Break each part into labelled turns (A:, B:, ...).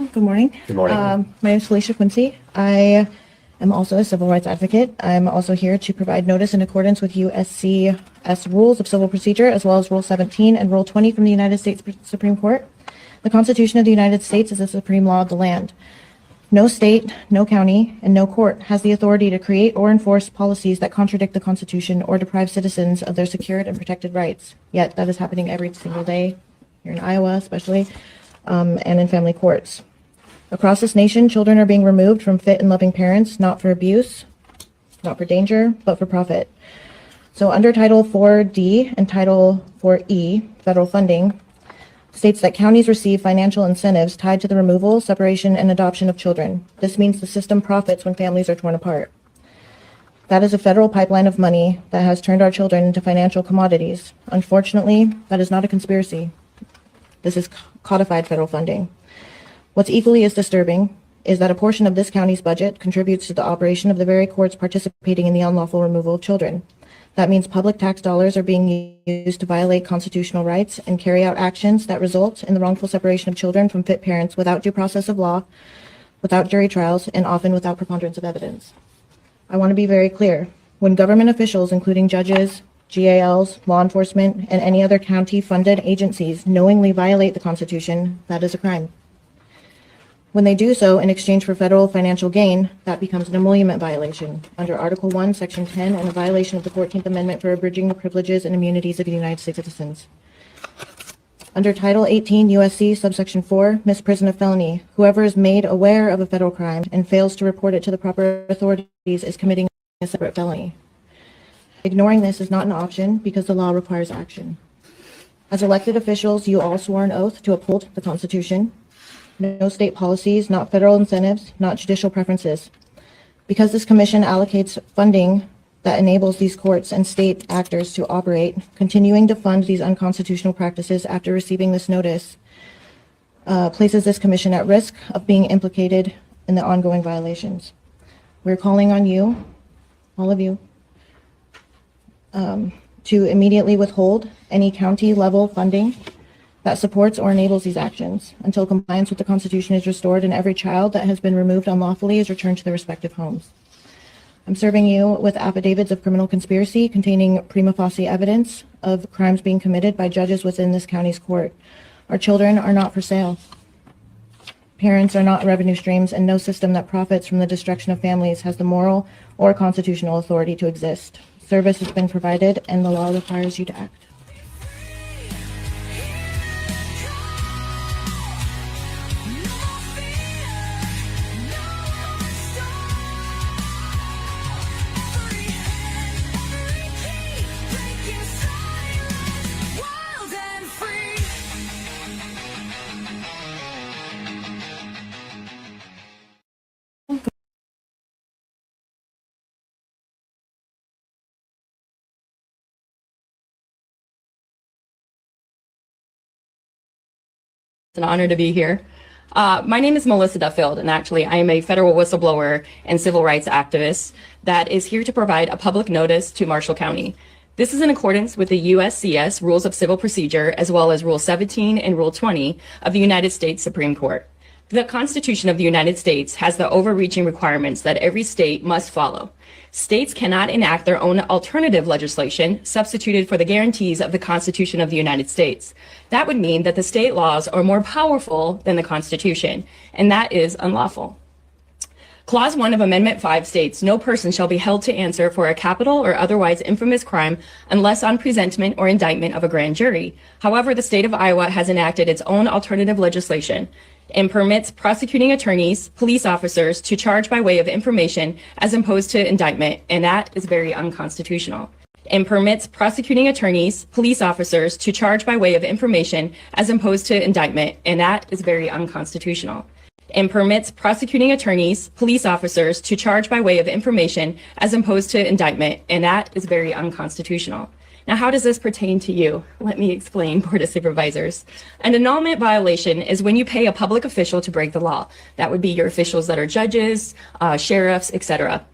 A: Good morning.
B: Good morning.
A: My name is Felicia Quincy. I am also a civil rights advocate. I'm also here to provide notice in accordance with USCS Rules of Civil Procedure, as well as Rule 17 and Rule 20 from the United States Supreme Court. The Constitution of the United States is the supreme law of the land. No state, no county, and no court has the authority to create or enforce policies that contradict the Constitution or deprive citizens of their secured and protected rights. Yet that is happening every single day, here in Iowa especially, and in family courts. Across this nation, children are being removed from fit and loving parents, not for abuse, not for danger, but for profit. So under Title 4D and Title 4E, federal funding, states that counties receive financial incentives tied to the removal, separation, and adoption of children. This means the system profits when families are torn apart. That is a federal pipeline of money that has turned our children into financial commodities. Unfortunately, that is not a conspiracy. This is codified federal funding. What's equally as disturbing is that a portion of this county's budget contributes to the operation of the very courts participating in the unlawful removal of children. That means public tax dollars are being used to violate constitutional rights and carry out actions that result in the wrongful separation of children from fit parents without due process of law, without jury trials, and often without preponderance of evidence. I want to be very clear. When government officials, including judges, GALs, law enforcement, and any other county-funded agencies knowingly violate the Constitution, that is a crime. When they do so in exchange for federal financial gain, that becomes an emolument violation under Article 1, Section 10, and a violation of the 14th Amendment for abridging the privileges and immunities of United States citizens. Under Title 18 USC, subsection 4, misprision of felony, whoever is made aware of a federal crime and fails to report it to the proper authorities is committing a separate felony. Ignoring this is not an option because the law requires action. As elected officials, you all swore an oath to uphold the Constitution. No state policies, not federal incentives, not judicial preferences. Because this commission allocates funding that enables these courts and state actors to operate, continuing to fund these unconstitutional practices after receiving this notice places this commission at risk of being implicated in the ongoing violations. We're calling on you, all of you, to immediately withhold any county level funding that supports or enables these actions until compliance with the Constitution is restored and every child that has been removed unlawfully is returned to their respective homes. I'm serving you with affidavits of criminal conspiracy containing prima facie evidence of crimes being committed by judges within this county's court. Our children are not for sale. Parents are not revenue streams, and no system that profits from the destruction of families has the moral or constitutional authority to exist. Service has been provided, and the law requires you to act.
C: It's an honor to be here. My name is Melissa Duffield, and actually I am a federal whistleblower and civil rights activist that is here to provide a public notice to Marshall County. This is in accordance with the USCS Rules of Civil Procedure, as well as Rule 17 and Rule 20 of the United States Supreme Court. The Constitution of the United States has the overreaching requirements that every state must follow. States cannot enact their own alternative legislation substituted for the guarantees of the Constitution of the United States. That would mean that the state laws are more powerful than the Constitution, and that is unlawful. Clause 1 of Amendment 5 states, "No person shall be held to answer for a capital or otherwise infamous crime unless on presentment or indictment of a grand jury." However, the state of Iowa has enacted its own alternative legislation and permits prosecuting attorneys, police officers to charge by way of information as opposed to indictment, and that is very unconstitutional. And permits prosecuting attorneys, police officers to charge by way of information as opposed to indictment, and that is very unconstitutional. And permits prosecuting attorneys, police officers to charge by way of information as opposed to indictment, and that is very unconstitutional. Now, how does this pertain to you? Let me explain, Board of Supervisors. An annulment violation is when you pay a public official to break the law. That would be your officials that are judges, sheriffs, etc.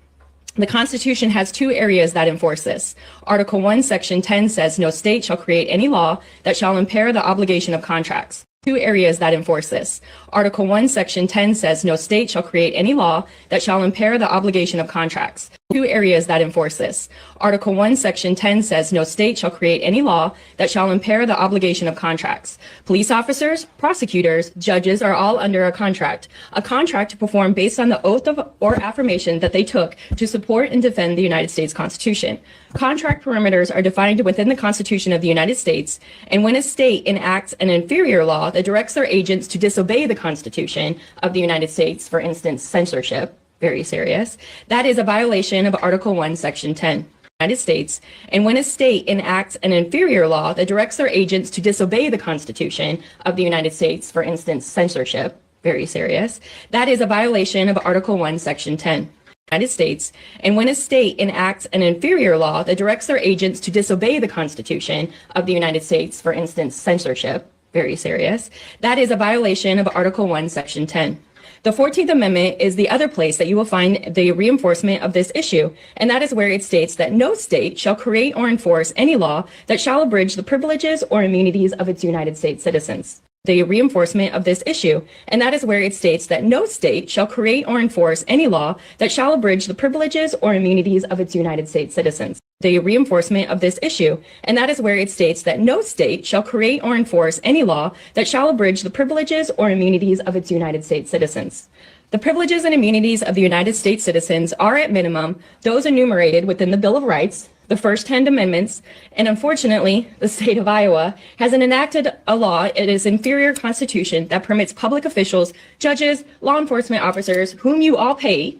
C: The Constitution has two areas that enforce this. Article 1, Section 10 says, "No state shall create any law that shall impair the obligation of contracts." Two areas that enforce this. Article 1, Section 10 says no state shall create any law that shall impair the obligation of contracts. Two areas that enforce this. Article 1, Section 10 says no state shall create any law that shall impair the obligation of contracts. Police officers, prosecutors, judges are all under a contract to perform based on the oath of or affirmation that they took to support and defend the United States Constitution. Contract perimeters are defined within the Constitution of the United States, and when a state enacts an inferior law that directs their agents to disobey the Constitution of the United States, for instance, censorship, very serious, that is a violation of Article 1, Section 10. United States, and when a state enacts an inferior law that directs their agents to disobey the Constitution of the United States, for instance, censorship, very serious, that is a violation of Article 1, Section 10. United States, and when a state enacts an inferior law that directs their agents to disobey the Constitution of the United States, for instance, censorship, very serious, that is a violation of Article 1, Section 10. The 14th Amendment is the other place that you will find the reinforcement of this issue, and that is where it states that no state shall create or enforce any law that shall abridge the privileges or immunities of its United States citizens. The reinforcement of this issue, and that is where it states that no state shall create or enforce any law that shall abridge the privileges or immunities of its United States citizens. The reinforcement of this issue, and that is where it states that no state shall create or enforce any law that shall abridge the privileges or immunities of its United States citizens. The privileges and immunities of the United States citizens are, at minimum, those enumerated within the Bill of Rights, the first 10 amendments, and unfortunately, the state of Iowa has enacted a law, it is inferior constitution that permits public officials, judges, law enforcement officers, whom you all pay,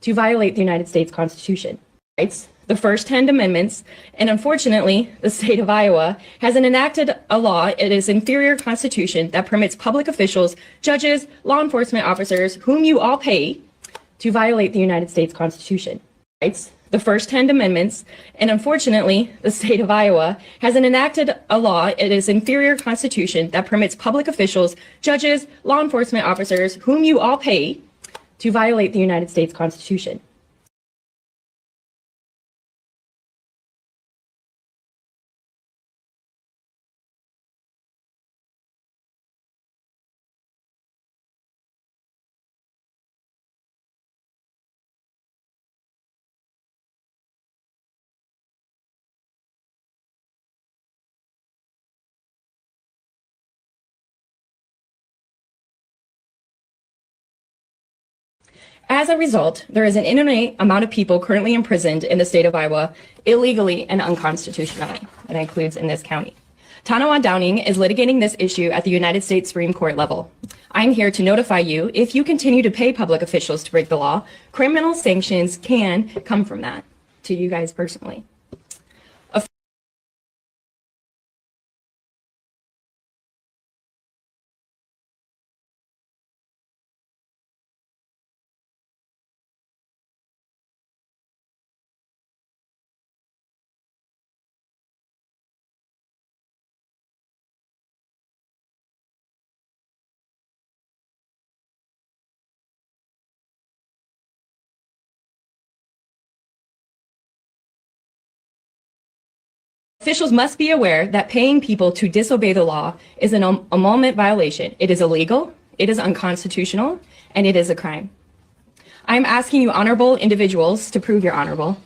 C: to violate the United States Constitution. Rights, the first 10 amendments, and unfortunately, the state of Iowa has enacted a law, it is inferior constitution that permits public officials, judges, law enforcement officers, whom you all pay, to violate the United States Constitution. Rights, the first 10 amendments, and unfortunately, the state of Iowa has enacted a law, it is inferior constitution that permits public officials, judges, law enforcement officers, whom you all pay, to violate the United States Constitution. As a result, there is an inordinate amount of people currently imprisoned in the state of Iowa illegally and unconstitutionally. That includes in this county. Tanawa Downing is litigating this issue at the United States Supreme Court level. I'm here to notify you, if you continue to pay public officials to break the law, criminal sanctions can come from that to you guys personally. Officials must be aware that paying people to disobey the law is an emolument violation. It is illegal, it is unconstitutional, and it is a crime. I'm asking you honorable individuals to prove you're honorable,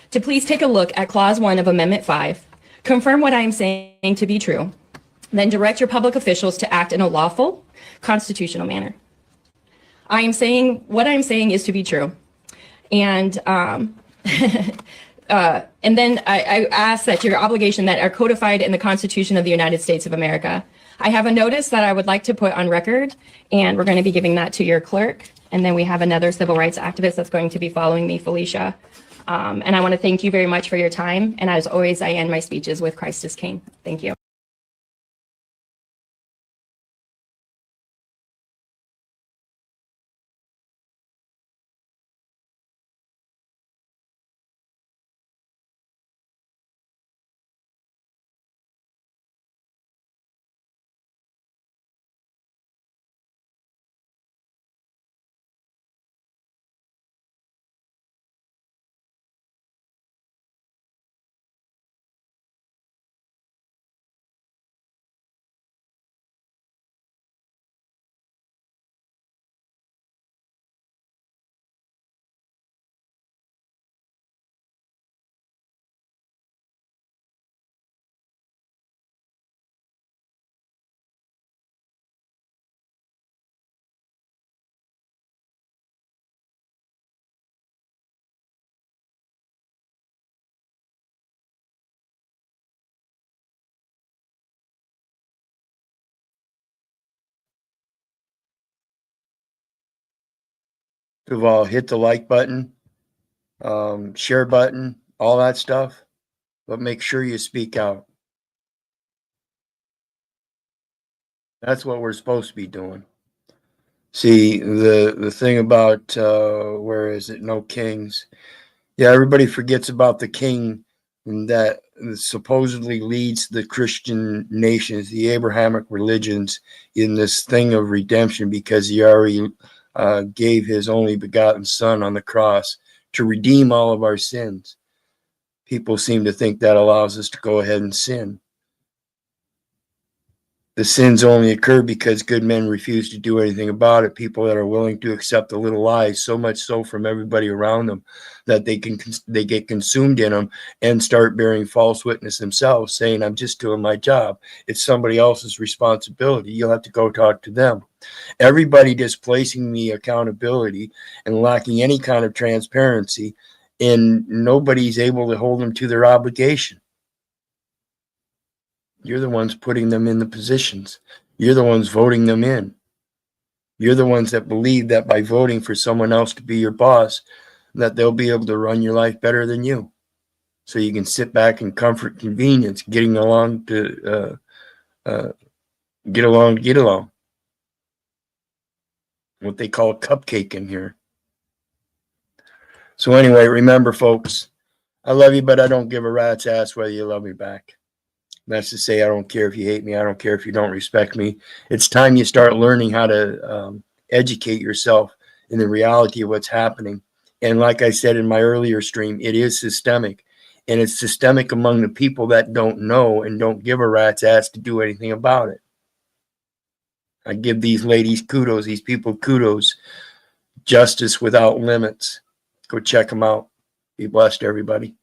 C: to please take a look at Clause 1 of Amendment 5, confirm what I am saying to be true, then direct your public officials to act in a lawful, constitutional manner. What I am saying is to be true. And then I ask that your obligation that are codified in the Constitution of the United States of America. I have a notice that I would like to put on record, and we're going to be giving that to your clerk. And then we have another civil rights activist that's going to be following me, Felicia. And I want to thank you very much for your time. And as always, I end my speeches with Christ is King. Thank you.
B: of all, hit the like button, share button, all that stuff, but make sure you speak out. That's what we're supposed to be doing. See, the thing about, where is it? No kings. Yeah, everybody forgets about the king that supposedly leads the Christian nations, the Abrahamic religions, in this thing of redemption, because he already gave his only begotten son on the cross to redeem all of our sins. People seem to think that allows us to go ahead and sin. The sins only occur because good men refuse to do anything about it. People that are willing to accept the little lies, so much so from everybody around them, that they get consumed in them and start bearing false witness themselves, saying, I'm just doing my job. It's somebody else's responsibility. You'll have to go talk to them. Everybody displacing the accountability and lacking any kind of transparency, and nobody's able to hold them to their obligation. You're the ones putting them in the positions. You're the ones voting them in. You're the ones that believe that by voting for someone else to be your boss, that they'll be able to run your life better than you. So you can sit back in comfort, convenience, getting along to get along. What they call cupcake in here. So anyway, remember, folks, I love you, but I don't give a rat's ass whether you love me back. That's to say, I don't care if you hate me. I don't care if you don't respect me. It's time you start learning how to educate yourself in the reality of what's happening. And like I said in my earlier stream, it is systemic. And it's systemic among the people that don't know and don't give a rat's ass to do anything about it. I give these ladies kudos, these people kudos. Justice Without Limits. Go check them out. Be blessed, everybody.